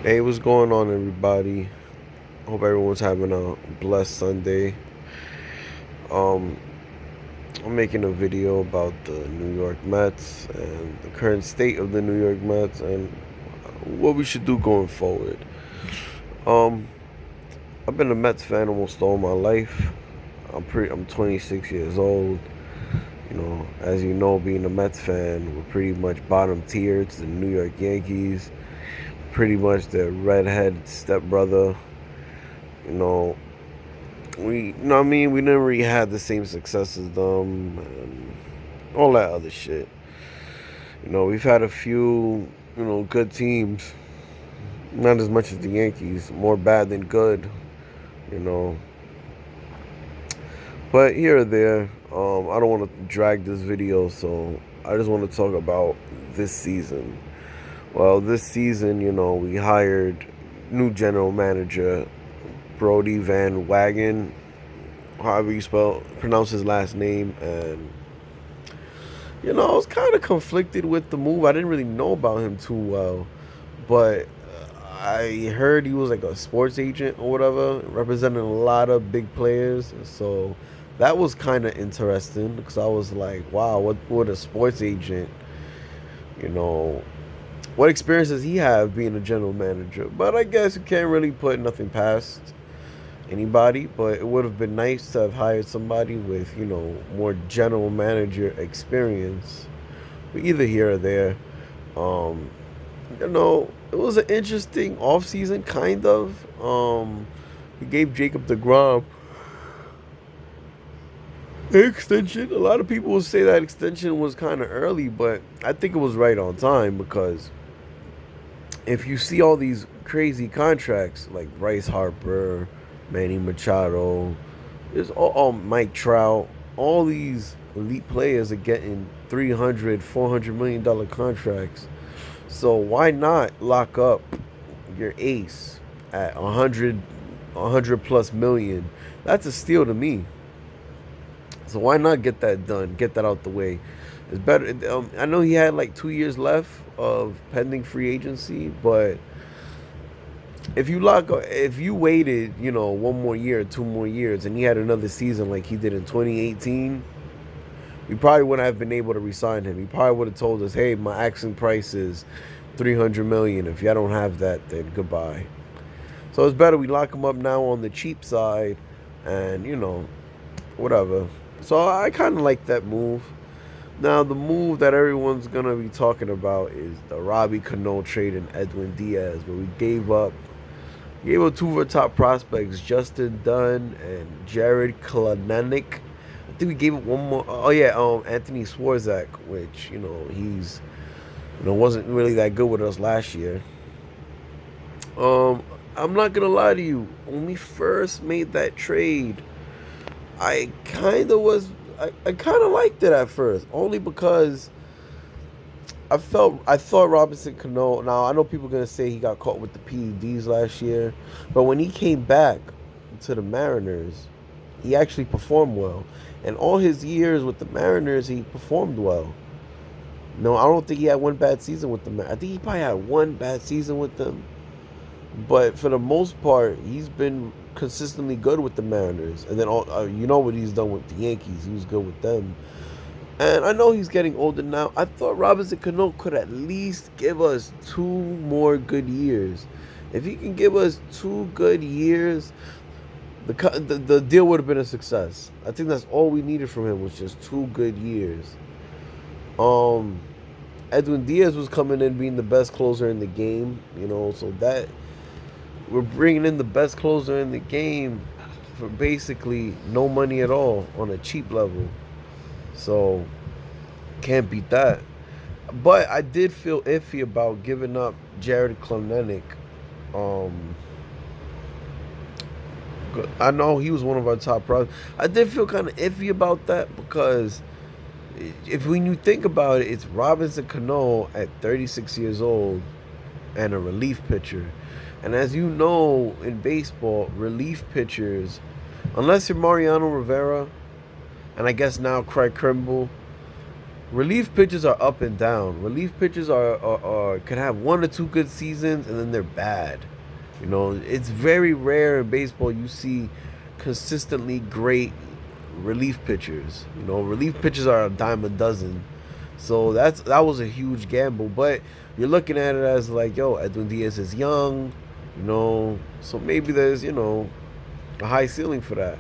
Hey, what's going on, everybody? Hope everyone's having a blessed Sunday. Um, I'm making a video about the New York Mets and the current state of the New York Mets and what we should do going forward. Um, I've been a Mets fan almost all my life. I'm 26 years old. As you know, being a Mets fan, we're pretty much bottom tier to the New York Yankees. Pretty much the redhead stepbrother. You know, we never really had the same success as them and all that other shit. We've had a few, good teams. Not as much as the Yankees. More bad than good, you know. But here or there, I don't want to drag this video, so I just want to talk about this season. Well, this season, we hired new general manager Brody Van Wagen, however you pronounce his last name, and I was kind of conflicted with the move. I didn't really know about him too well, but I heard he was like a sports agent or whatever, representing a lot of big players. So that was kind of interesting because I was like, wow, what would a sports agent, you know, what experience does he have being a general manager? But I guess you can't really put nothing past anybody. But it would have been nice to have hired somebody with, more general manager experience. But either here or there, um, it was an interesting offseason, kind of. He gave Jacob DeGrom an extension. A lot of people will say that extension was kind of early, but I think it was right on time because if you see all these crazy contracts like Bryce Harper, Manny Machado, there's all Mike Trout, all these elite players are getting 300, $400 million contracts. So why not lock up your ace at 100 plus million? That's a steal to me. So why not get that done? Get that out the way. It's better. I know he had like 2 years left of pending free agency, but if you waited, one more year, 2 more years, and he had another season like he did in 2018, we probably wouldn't have been able to resign him. He probably would have told us, "Hey, my asking price is 300 million. If y'all don't have that, then goodbye." So it's better we lock him up now on the cheap side, and whatever. So I kind of like that move. Now the move that everyone's gonna be talking about is the Robbie Cano trade and Edwin Diaz, where we gave up two of our top prospects, Justin Dunn and Jared Kalanick. I think we gave up one more. Oh yeah, Anthony Swarzak, which he's wasn't really that good with us last year. I'm not gonna lie to you. When we first made that trade, I kind of was. I kind of liked it at first, only because I thought Robinson Cano. Now I know people are gonna say he got caught with the PEDs last year, but when he came back to the Mariners, he actually performed well. And all his years with the Mariners, he performed well. No, I don't think he had one bad season with them. I think he probably had one bad season with them, but for the most part, he's been consistently good with the Mariners. And then you know what he's done with the Yankees. He was good with them. And I know he's getting older now. I thought Robinson Cano could at least give us 2 more good years. If he can give us 2 good years, the deal would have been a success. I think that's all we needed from him was just 2 good years. Um, Edwin Diaz was coming in being the best closer in the game, so that we're bringing in the best closer in the game for basically no money at all on a cheap level. So can't beat that. But I did feel iffy about giving up Jared Kalenic. Um, I know he was one of our top pros. I did feel kind of iffy about that because if when you think about it, it's Robinson Cano at 36 years old and a relief pitcher. And as you know, in baseball, relief pitchers, unless you're Mariano Rivera, and I guess now Craig Kimbrell, relief pitchers are up and down. Relief pitchers are can have one or two good seasons and then they're bad. You know, it's very rare in baseball you see consistently great relief pitchers. You know, relief pitchers are a dime a dozen. So that was a huge gamble. But you're looking at it as like, yo, Edwin Diaz is young, you know, so maybe there's, a high ceiling for that.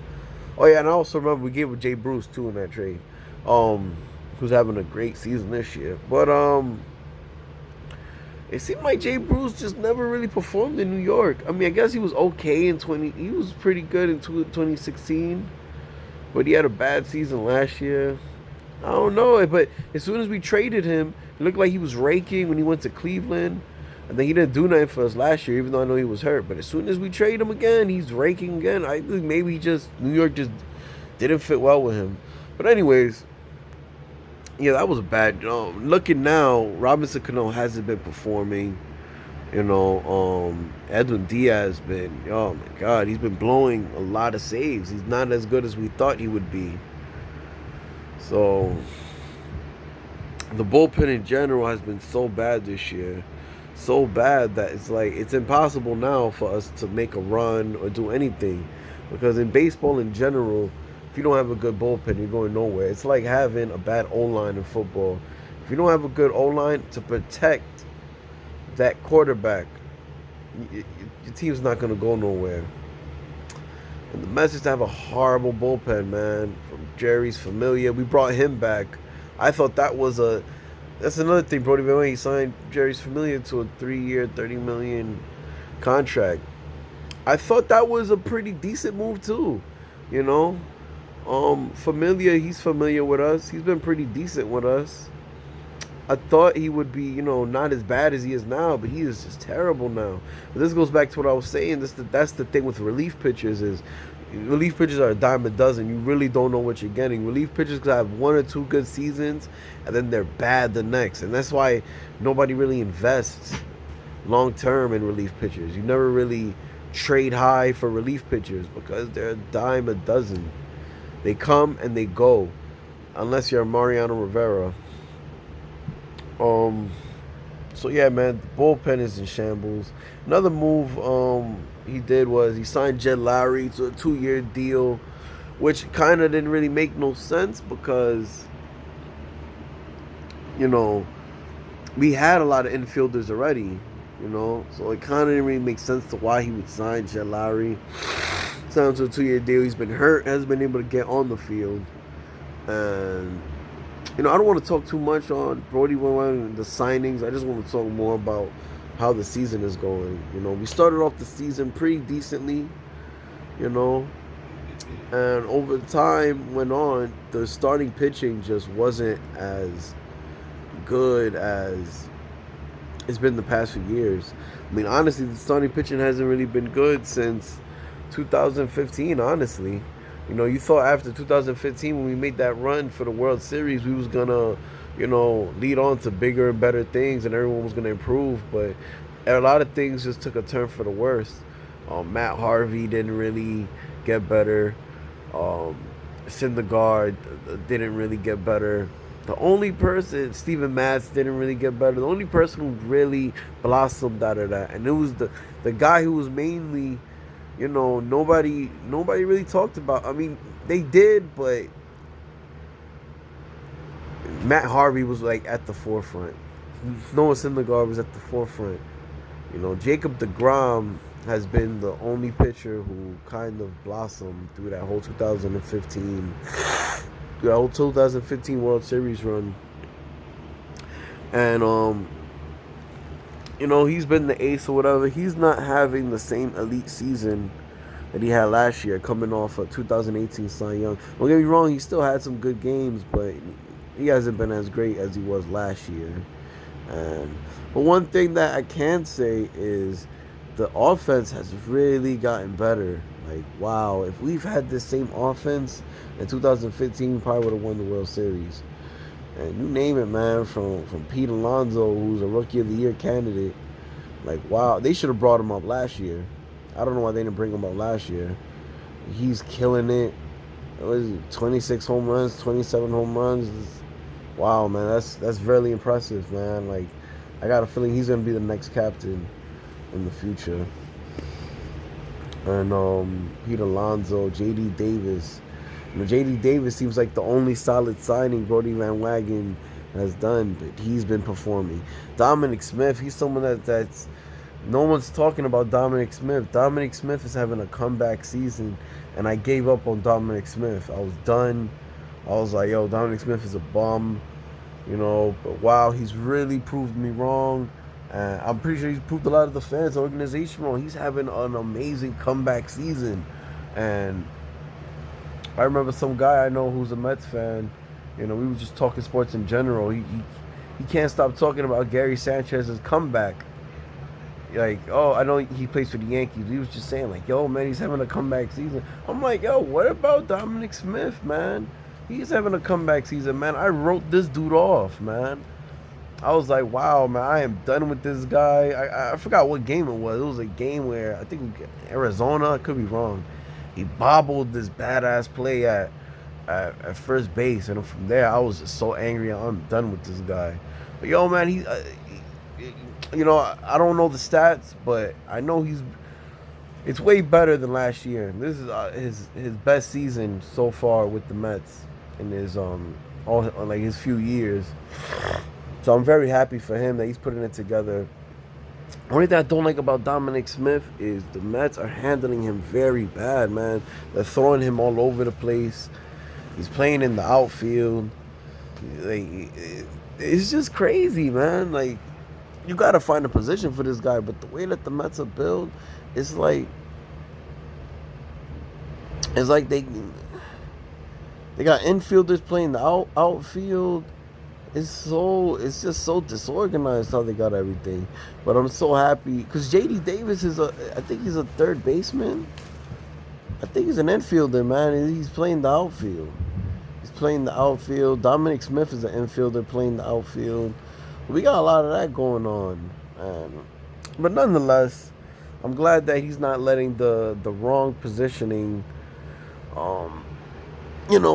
Oh yeah, and I also remember we gave with Jay Bruce too in that trade. Um, who's having a great season this year. But it seemed like Jay Bruce just never really performed in New York. I mean, I guess he was okay in 20. He was pretty good in 2016, but he had a bad season last year. I don't know, but as soon as we traded him, it looked like he was raking when he went to Cleveland. And then he didn't do nothing for us last year, even though I know he was hurt. But as soon as we trade him again, he's raking again. I think maybe New York just didn't fit well with him. But anyways, yeah, that was a bad. Looking now, Robinson Cano hasn't been performing. Edwin Diaz been. Oh my God, he's been blowing a lot of saves. He's not as good as we thought he would be. So the bullpen in general has been so bad this year. So bad that it's like it's impossible now for us to make a run or do anything. Because in baseball in general, if you don't have a good bullpen, you're going nowhere. It's like having a bad O-line in football. If you don't have a good O-line to protect that quarterback, your team's not going to go nowhere. And the Mets just have a horrible bullpen, man. From Jeurys Familia, we brought him back. I thought that's another thing. Brodie Van Wayne, he signed Jeurys Familia to a 3-year, $30 million contract. I thought that was a pretty decent move too. You know, Familia, he's familiar with us. He's been pretty decent with us. I thought he would be, not as bad as he is now, but he is just terrible now. But this goes back to what I was saying. That's the thing with relief pitchers is relief pitchers are a dime a dozen. You really don't know what you're getting. Relief pitchers could have one or two good seasons, and then they're bad the next. And that's why nobody really invests long term in relief pitchers. You never really trade high for relief pitchers because they're a dime a dozen. They come and they go, unless you're Mariano Rivera. So yeah, man, the bullpen is in shambles. Another move he did was he signed Jed Lowry to a 2-year deal, which kind of didn't really make no sense because we had a lot of infielders already, so it kind of didn't really make sense to why he would sign Jed Lowry. Signed to a 2-year deal. He's been hurt, hasn't been able to get on the field, and I don't want to talk too much on Brodie Van Wayne, the signings. I just want to talk more about how the season is going. We started off the season pretty decently, and over time went on, the starting pitching just wasn't as good as it's been the past few years. I mean, honestly, the starting pitching hasn't really been good since 2015, honestly. You thought after 2015 when we made that run for the World Series, we was going to, lead on to bigger and better things and everyone was going to improve. But a lot of things just took a turn for the worst. Matt Harvey didn't really get better. Syndergaard didn't really get better. The only person, Steven Matz, didn't really get better. The only person who really blossomed out of that, and it was the guy who was mainly, nobody really talked about. I mean, they did, but Matt Harvey was like at the forefront. Noah Syndergaard was at the forefront. Jacob deGrom has been the only pitcher who kind of blossomed through that whole 2015 World Series run. And he's been the ace or whatever. He's not having the same elite season that he had last year, coming off a 2018 Cy Young. Don't get me wrong, he still had some good games, but he hasn't been as great as he was last year. But one thing that I can say is the offense has really gotten better. Like, wow, if we've had this same offense in 2015, we probably would have won the World Series. And you name it, man, from Pete Alonso, who's a Rookie of the Year candidate. Like, wow, they should have brought him up last year. I don't know why they didn't bring him up last year. He's killing it. It was 26 home runs, 27 home runs. Wow, man, that's really impressive, man. Like, I got a feeling he's gonna be the next captain in the future. And Pete Alonso, J.D. Davis. You know, J.D. Davis seems like the only solid signing Brody Van Wagen has done, but he's been performing. Dominic Smith, he's someone that's no one's talking about Dominic Smith. Dominic Smith is having a comeback season, and I gave up on Dominic Smith. I was done. I was like, yo, Dominic Smith is a bum, you know. But wow, he's really proved me wrong. I'm pretty sure he's proved a lot of the fans, the organization wrong. He's having an amazing comeback season, and I remember some guy I know who's a Mets fan. You know, we were just talking sports in general. He can't stop talking about Gary Sanchez's comeback. Like, oh, I know he plays for the Yankees. He was just saying, like, yo, man, he's having a comeback season. I'm like, yo, what about Dominic Smith, man? He's having a comeback season, man. I wrote this dude off, man. I was like, wow, man, I am done with this guy. I forgot what game it was. It was a game where I think Arizona, I could be wrong. He bobbled this badass play at first base, and from there, I was just so angry. I'm done with this guy. But yo, man, you know, I don't know the stats, but I know it's way better than last year. This is his best season so far with the Mets in his all like his few years. So I'm very happy for him that he's putting it together. Only thing I don't like about Dominic Smith is the Mets are handling him very bad, man. They're throwing him all over the place. He's playing in the outfield. Like, it's just crazy, man. Like, you gotta find a position for this guy, but the way that the Mets are built, it's like they got infielders playing the outfield. It's just so disorganized how they got everything. But I'm so happy because J.D. Davis I think he's a third baseman. I think he's an infielder, man. And he's playing the outfield. He's playing the outfield. Dominic Smith is an infielder playing the outfield. We got a lot of that going on, man. But nonetheless, I'm glad that he's not letting the wrong positioning, um,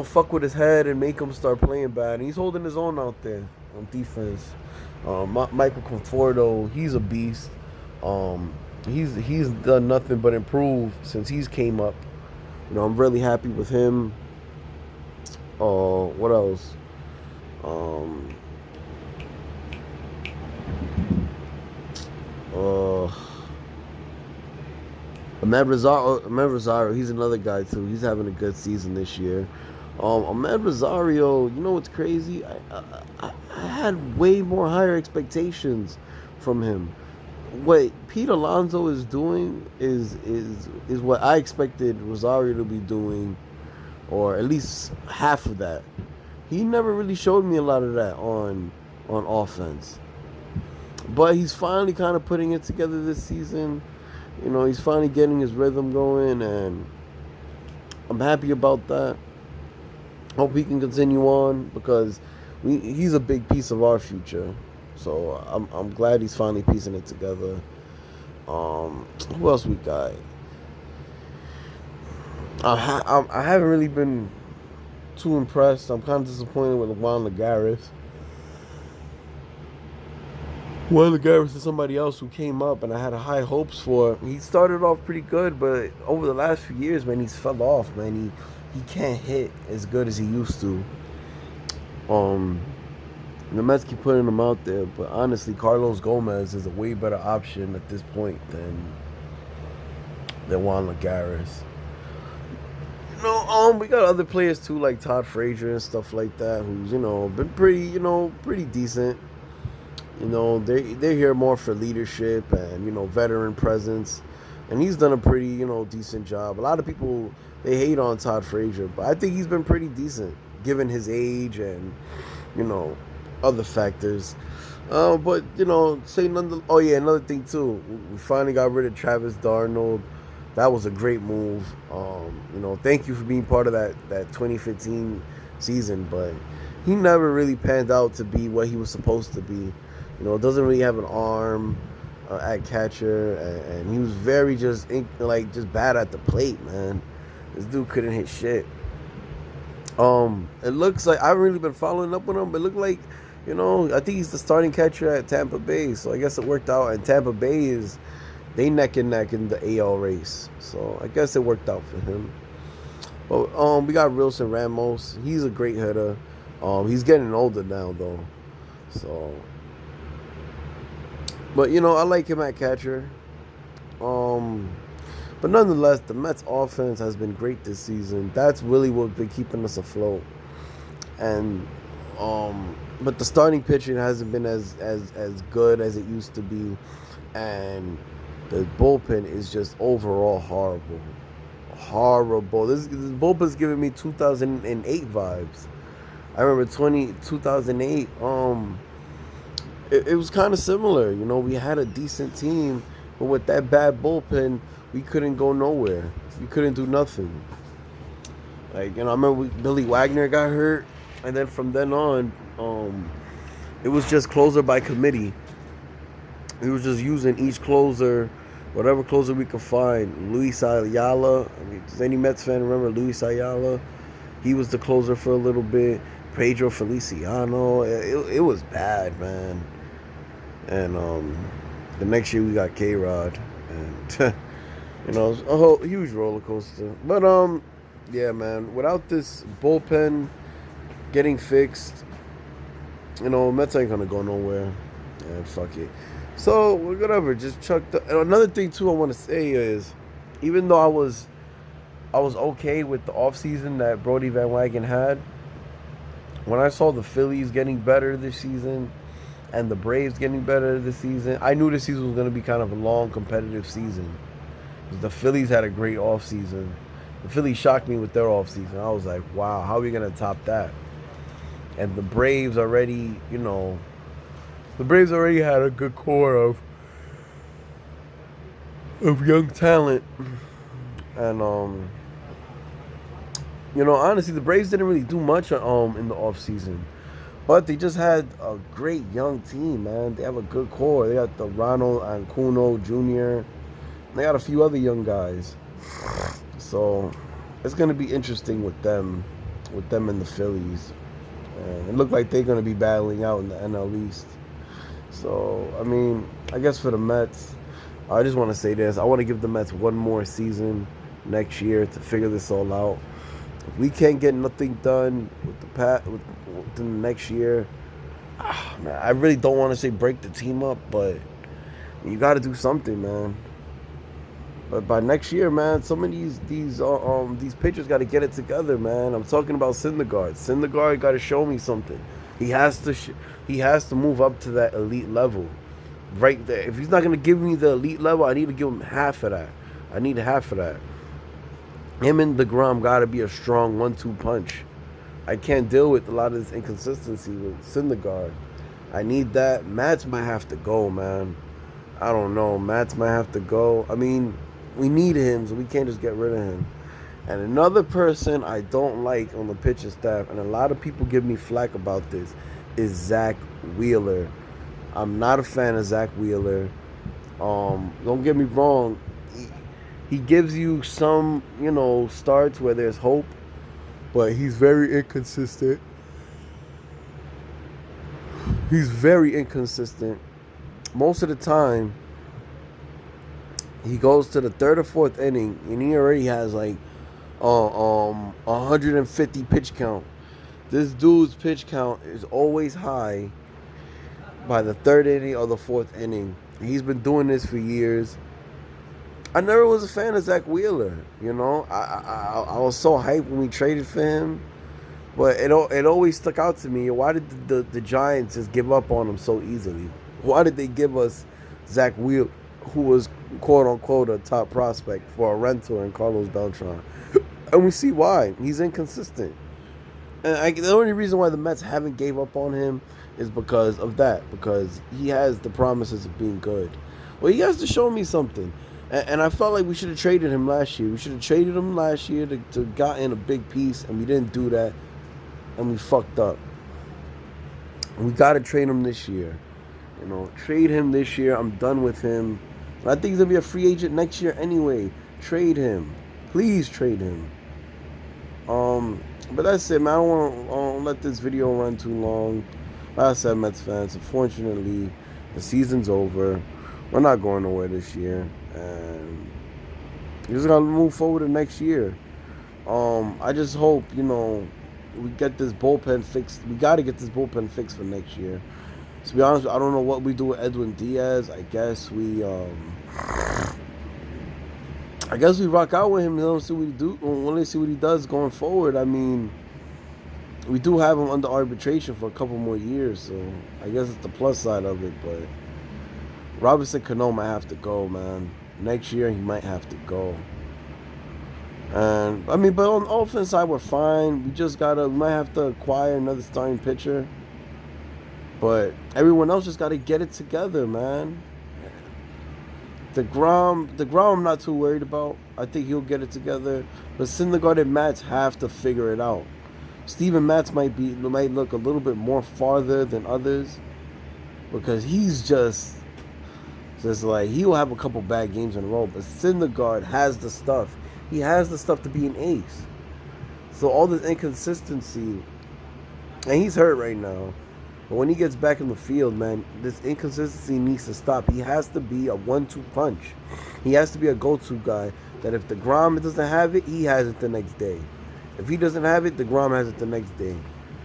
fuck with his head and make him start playing bad. And he's holding his own out there on defense. Michael Conforto, he's a beast. He's done nothing but improve since he's came up. You know, I'm really happy with him. What else? Um, uh, Ahmed Rosario, he's another guy too. He's having a good season this year. Ahmed Rosario, you know what's crazy? I had way more higher expectations from him. What Pete Alonso is doing is what I expected Rosario to be doing, or at least half of that. He never really showed me a lot of that on offense, but he's finally kind of putting it together this season. You know, he's finally getting his rhythm going, and I'm happy about that. Hope he can continue on because he's a big piece of our future. So I'm glad he's finally piecing it together. Who else we got? I haven't really been too impressed. I'm kind of disappointed with Juan Lagares. Juan Lagares is somebody else who came up and I had high hopes for. He started off pretty good, but over the last few years, man, he's fell off, man. He can't hit as good as he used to. The Mets keep putting him out there, but honestly, Carlos Gomez is a way better option at this point than Juan Lagares. We got other players too, like Todd Frazier and stuff like that, who's been pretty decent. They're here more for leadership and veteran presence, and he's done a pretty decent job. A lot of people they hate on Todd Frazier, but I think he's been pretty decent given his age and other factors. But say none. Oh yeah, another thing too. We finally got rid of Travis Darnold. That was a great move. Thank you for being part of that 2015 season, but he never really panned out to be what he was supposed to be. Doesn't really have an arm at catcher, and he was very just bad at the plate, man. This dude couldn't hit shit. It looks like I haven't really been following up with him, but it looked like, I think he's the starting catcher at Tampa Bay. So I guess it worked out. And Tampa Bay is they neck and neck in the AL race. So I guess it worked out for him. But we got Wilson Ramos. He's a great hitter. He's getting older now though. So, but I like him at catcher. Um, but nonetheless, the Mets offense has been great this season. That's really what's been keeping us afloat. And but the starting pitching hasn't been as good as it used to be, and the bullpen is just overall horrible, horrible. This bullpen's giving me 2008 vibes. I remember 2008. It was kind of similar. We had a decent team, but with that bad bullpen, we couldn't go nowhere. We couldn't do nothing. Like, I remember Billy Wagner got hurt, and then from then on, it was just closer by committee. We was just using each closer, whatever closer we could find. Luis Ayala. I mean, does any Mets fan remember Luis Ayala? He was the closer for a little bit. Pedro Feliciano. It was bad, man. And the next year we got K-Rod, and it was a whole huge roller coaster. But yeah, man. Without this bullpen getting fixed, Mets ain't gonna go nowhere. And fuck it. So whatever, just chuck the. And another thing too, I want to say is, even though I was okay with the offseason that Brody Van Wagen had, when I saw the Phillies getting better this season and the Braves getting better this season, I knew this season was going to be kind of a long, competitive season. The Phillies had a great offseason. The Phillies shocked me with their offseason. I was like, wow, how are we going to top that? And the Braves already, had a good core of young talent. And, honestly, the Braves didn't really do much in the offseason. But they just had a great young team, man. They have a good core. They got the Ronald Acuña Jr. They got a few other young guys. So it's going to be interesting with them and the Phillies. And it looked like they're going to be battling out in the NL East. So, I mean, I guess for the Mets, I just want to say this. I want to give the Mets one more season next year to figure this all out. If we can't get nothing done with the next year, man, I really don't want to say break the team up, but you got to do something, man. But by next year, man, some of these pitchers got to get it together, man. I'm talking about Syndergaard. Syndergaard got to show me something. He has to move up to that elite level, right there. If he's not gonna give me the elite level, I need to give him half of that. I need half of that. Him and DeGrom got to be a strong 1-2 punch. I can't deal with a lot of this inconsistency with Syndergaard. I need that. Matz might have to go, man. I don't know. Matz might have to go. I mean, we need him, so we can't just get rid of him. And another person I don't like on the pitching staff, and a lot of people give me flack about this, is Zach Wheeler. I'm not a fan of Zach Wheeler. Don't get me wrong. He gives you some, starts where there's hope, but he's very inconsistent. He's very inconsistent. Most of the time, he goes to the third or fourth inning, and he already has like 150 pitch count. This dude's pitch count is always high by the third inning or the fourth inning. He's been doing this for years. I never was a fan of Zach Wheeler. I was so hyped when we traded for him, but it always stuck out to me. Why did the Giants just give up on him so easily? Why did they give us Zach Wheeler, who was quote unquote a top prospect, for a rental in Carlos Beltran? And we see why. He's inconsistent. And the only reason why the Mets haven't gave up on him is because of that. Because he has the promises of being good. Well, he has to show me something. And I felt like we should have traded him last year. We should have traded him last year to got in a big piece, and we didn't do that. And we fucked up. And we got to trade him this year. Trade him this year. I'm done with him. And I think he's going to be a free agent next year anyway. Trade him. Please trade him. But that's it, man. I don't want to let this video run too long. Like I said, Mets fans, unfortunately, the season's over. We're not going nowhere this year, and we just gotta move forward to next year. I just hope we get this bullpen fixed. We got to get this bullpen fixed for next year. To be honest, I don't know what we do with Edwin Diaz. I guess we rock out with him and see what he do. Want to see what he does going forward. I mean, we do have him under arbitration for a couple more years, so I guess it's the plus side of it. But Robinson Cano might have to go, man. Next year he might have to go. And I mean, but on the offense side, we're fine. We might have to acquire another starting pitcher. But everyone else just gotta get it together, man. DeGrom, I'm not too worried about. I think he'll get it together. But Syndergaard and Matz have to figure it out. Steven Matz might look a little bit more farther than others because he's just like he'll have a couple bad games in a row. But Syndergaard has the stuff. He has the stuff to be an ace. So all this inconsistency, and he's hurt right now. But when he gets back in the field, man, this inconsistency needs to stop. He has to be a 1-2 punch. He has to be a go-to guy that if DeGrom doesn't have it, he has it the next day. If he doesn't have it, DeGrom has it the next day.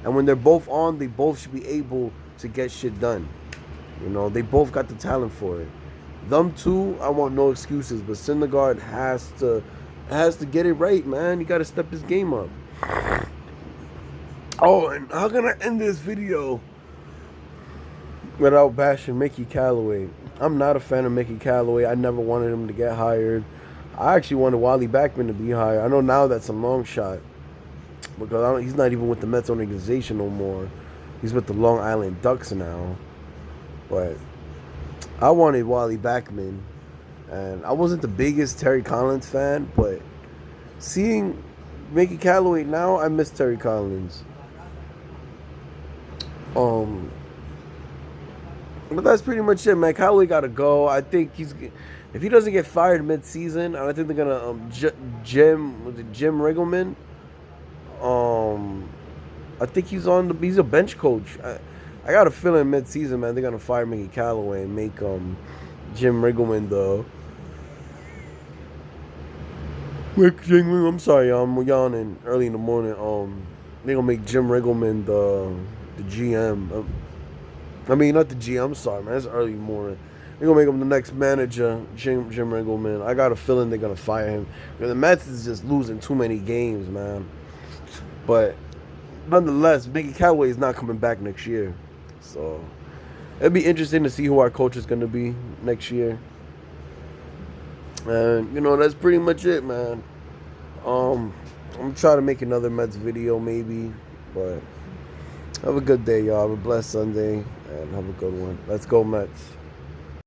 And when they're both on, they both should be able to get shit done. They both got the talent for it. Them two, I want no excuses, but Syndergaard has to get it right, man. He got to step his game up. Oh, and how can I end this video without bashing Mickey Callaway? I'm not a fan of Mickey Callaway. I never wanted him to get hired. I actually wanted Wally Backman to be hired. I know now that's a long shot because he's not even with the Mets organization no more. He's with the Long Island Ducks now. But I wanted Wally Backman. And I wasn't the biggest Terry Collins fan, but seeing Mickey Callaway now, I miss Terry Collins. But that's pretty much it, man. Callaway got to go. I think if he doesn't get fired mid-season, I think they're gonna Jim Riggleman. I think he's a bench coach. I got a feeling mid-season, man, they're gonna fire Mickey Callaway and make Jim Riggleman I'm sorry, I'm yawning early in the morning. They're gonna make Jim Riggleman the GM. I mean, not the GM. I'm sorry, man. It's early morning. They're gonna make him the next manager, Jim Riggleman. I got a feeling they're gonna fire him. The Mets is just losing too many games, man. But nonetheless, Mickey Callaway is not coming back next year, so it'd be interesting to see who our coach is gonna be next year. And that's pretty much it, man. I'm gonna try to make another Mets video maybe, but have a good day, y'all. Have a blessed Sunday and have a good one. Let's go Mets.